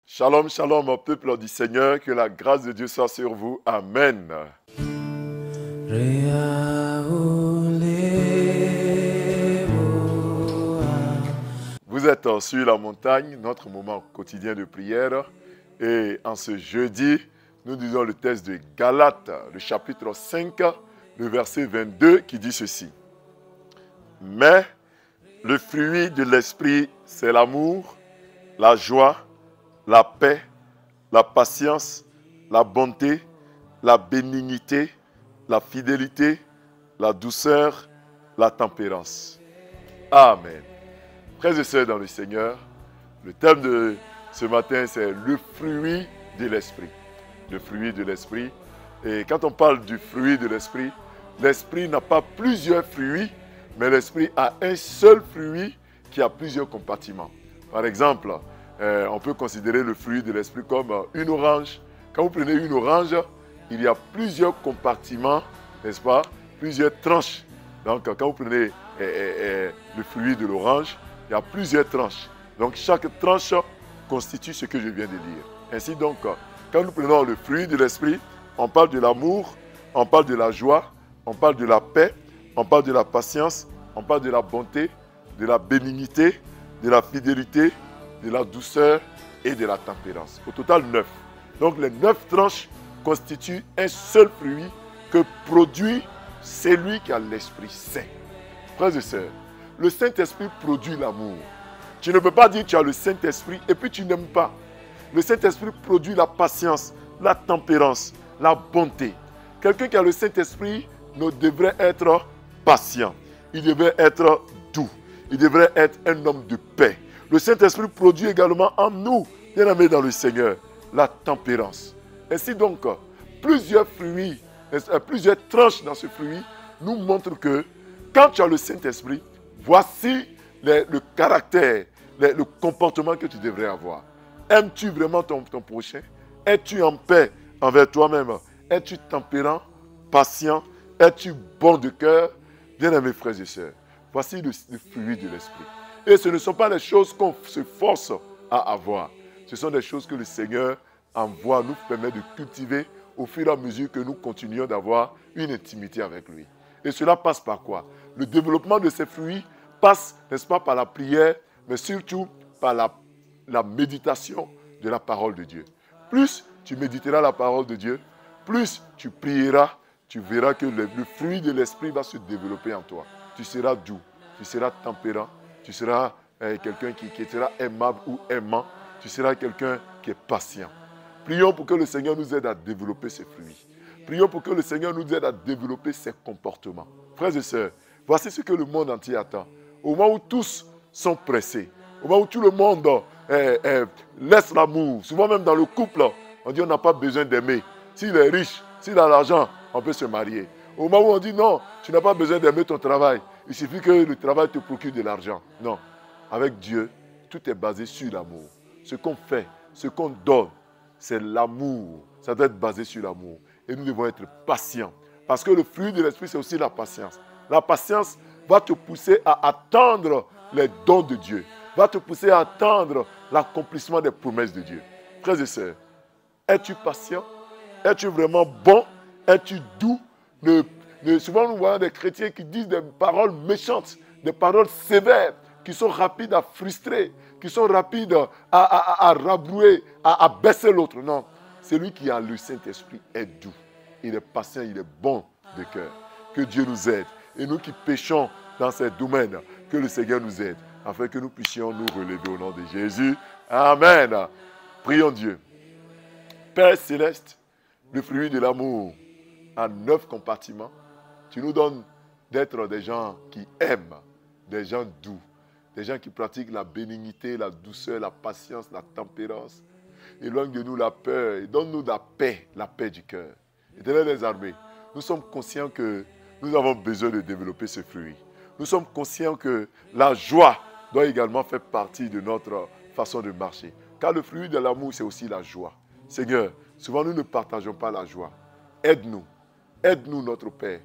Shalom, shalom au peuple du Seigneur, que la grâce de Dieu soit sur vous. Amen. Vous êtes sur la montagne, notre moment quotidien de prière. Et en ce jeudi, nous disons le texte de Galates, le chapitre 5, le verset 22, qui dit ceci. Mais le fruit de l'esprit, c'est l'amour, la joie, la paix, la patience, la bonté, la bénignité, la fidélité, la douceur, la tempérance. Amen. Frères et sœurs dans le Seigneur, le thème de ce matin, c'est le fruit de l'esprit. Le fruit de l'esprit. Et quand on parle du fruit de l'esprit, l'esprit n'a pas plusieurs fruits, mais l'esprit a un seul fruit qui a plusieurs compartiments. Par exemple, on peut considérer le fruit de l'esprit comme une orange. Quand vous prenez une orange, il y a plusieurs compartiments, n'est-ce pas? Plusieurs tranches. Donc, quand vous prenez le fruit de l'orange, il y a plusieurs tranches. Donc, chaque tranche constitue ce que je viens de dire. Ainsi donc, quand nous prenons le fruit de l'esprit, on parle de l'amour, on parle de la joie, on parle de la paix, on parle de la patience, on parle de la bonté, de la bénignité, de la fidélité, de la douceur et de la tempérance. Au total, 9. Donc, les 9 tranches constituent un seul fruit que produit celui qui a l'Esprit Saint. Frères et sœurs, le Saint-Esprit produit l'amour. Tu ne peux pas dire que tu as le Saint-Esprit et puis tu n'aimes pas. Le Saint-Esprit produit la patience, la tempérance, la bonté. Quelqu'un qui a le Saint-Esprit ne devrait être patient. Il devrait être doux. Il devrait être un homme de paix. Le Saint-Esprit produit également en nous, bien-aimés dans le Seigneur, la tempérance. Ainsi donc, plusieurs fruits, plusieurs tranches dans ce fruit nous montrent que quand tu as le Saint-Esprit, voici le caractère, le comportement que tu devrais avoir. Aimes-tu vraiment ton prochain? Es-tu en paix envers toi-même? Es-tu tempérant, patient? Es-tu bon de cœur? Bien-aimés frères et sœurs, voici le fruit de l'Esprit. Et ce ne sont pas les choses qu'on se force à avoir. Ce sont des choses que le Seigneur envoie, nous permet de cultiver au fur et à mesure que nous continuons d'avoir une intimité avec lui. Et cela passe par quoi? Le développement de ces fruits passe, n'est-ce pas, par la prière, mais surtout par la méditation de la parole de Dieu. Plus tu méditeras la parole de Dieu, plus tu prieras, tu verras que le fruit de l'esprit va se développer en toi. Tu seras doux, tu seras tempérant, tu seras quelqu'un qui sera aimable ou aimant, tu seras quelqu'un qui est patient. Prions pour que le Seigneur nous aide à développer ces fruits. Prions pour que le Seigneur nous aide à développer ses comportements. Frères et sœurs, voici ce que le monde entier attend. Au moment où tous sont pressés, au moment où tout le monde laisse l'amour, souvent même dans le couple, on dit on n'a pas besoin d'aimer. S'il est riche, s'il a l'argent, on peut se marier. Au moment où on dit non, tu n'as pas besoin d'aimer ton travail, il suffit que le travail te procure de l'argent. Non, avec Dieu, tout est basé sur l'amour. Ce qu'on fait, ce qu'on donne, c'est l'amour. Ça doit être basé sur l'amour. Et nous devons être patients. Parce que le fruit de l'esprit, c'est aussi la patience. La patience va te pousser à attendre les dons de Dieu. Va te pousser à attendre l'accomplissement des promesses de Dieu. Frères et sœurs, es-tu patient? Es-tu vraiment bon? Es-tu doux? Souvent, nous voyons des chrétiens qui disent des paroles méchantes, des paroles sévères, qui sont rapides à frustrer, qui sont rapides à rabrouer, à baisser l'autre. Non, celui qui a le Saint-Esprit est doux. Il est patient, il est bon de cœur. Que Dieu nous aide. Et nous qui péchons dans ces domaines, que le Seigneur nous aide, afin que nous puissions nous relever au nom de Jésus. Amen. Prions Dieu. Père céleste, le fruit de l'amour a 9 compartiments. Tu nous donnes d'être des gens qui aiment, des gens doux, des gens qui pratiquent la bénignité, la douceur, la patience, la tempérance. Éloigne de nous la peur et donne-nous la paix du cœur. Éternel des armées, nous sommes conscients que nous avons besoin de développer ce fruit. Nous sommes conscients que la joie doit également faire partie de notre façon de marcher. Car le fruit de l'amour, c'est aussi la joie. Seigneur, souvent nous ne partageons pas la joie. Aide-nous. Aide-nous notre Père.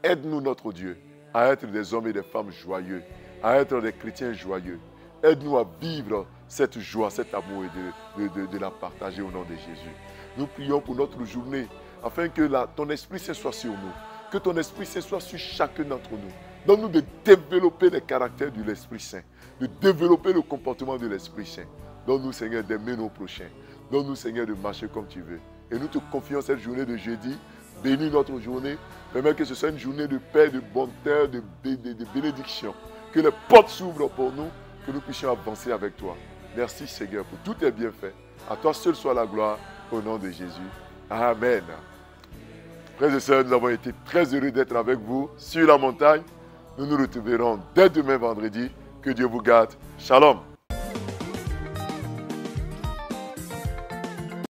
Aide-nous notre Dieu à être des hommes et des femmes joyeux, à être des chrétiens joyeux. Aide-nous à vivre cette joie, cet amour et de la partager au nom de Jésus. Nous prions pour notre journée afin que ton Esprit Saint soit sur nous, que ton Esprit Saint soit sur chacun d'entre nous. Donne-nous de développer les caractères de l'Esprit Saint, de développer le comportement de l'Esprit Saint. Donne-nous, Seigneur, d'aimer nos prochains. Donne-nous, Seigneur, de marcher comme tu veux. Et nous te confions cette journée de jeudi. Bénis notre journée. Permets que ce soit une journée de paix, de bonté, de bénédiction. Que les portes s'ouvrent pour nous, que nous puissions avancer avec toi. Merci, Seigneur, pour tous tes bienfaits. À toi seul soit la gloire, au nom de Jésus. Amen. Frères et sœurs, nous avons été très heureux d'être avec vous sur la montagne. Nous nous retrouverons dès demain vendredi. Que Dieu vous garde. Shalom.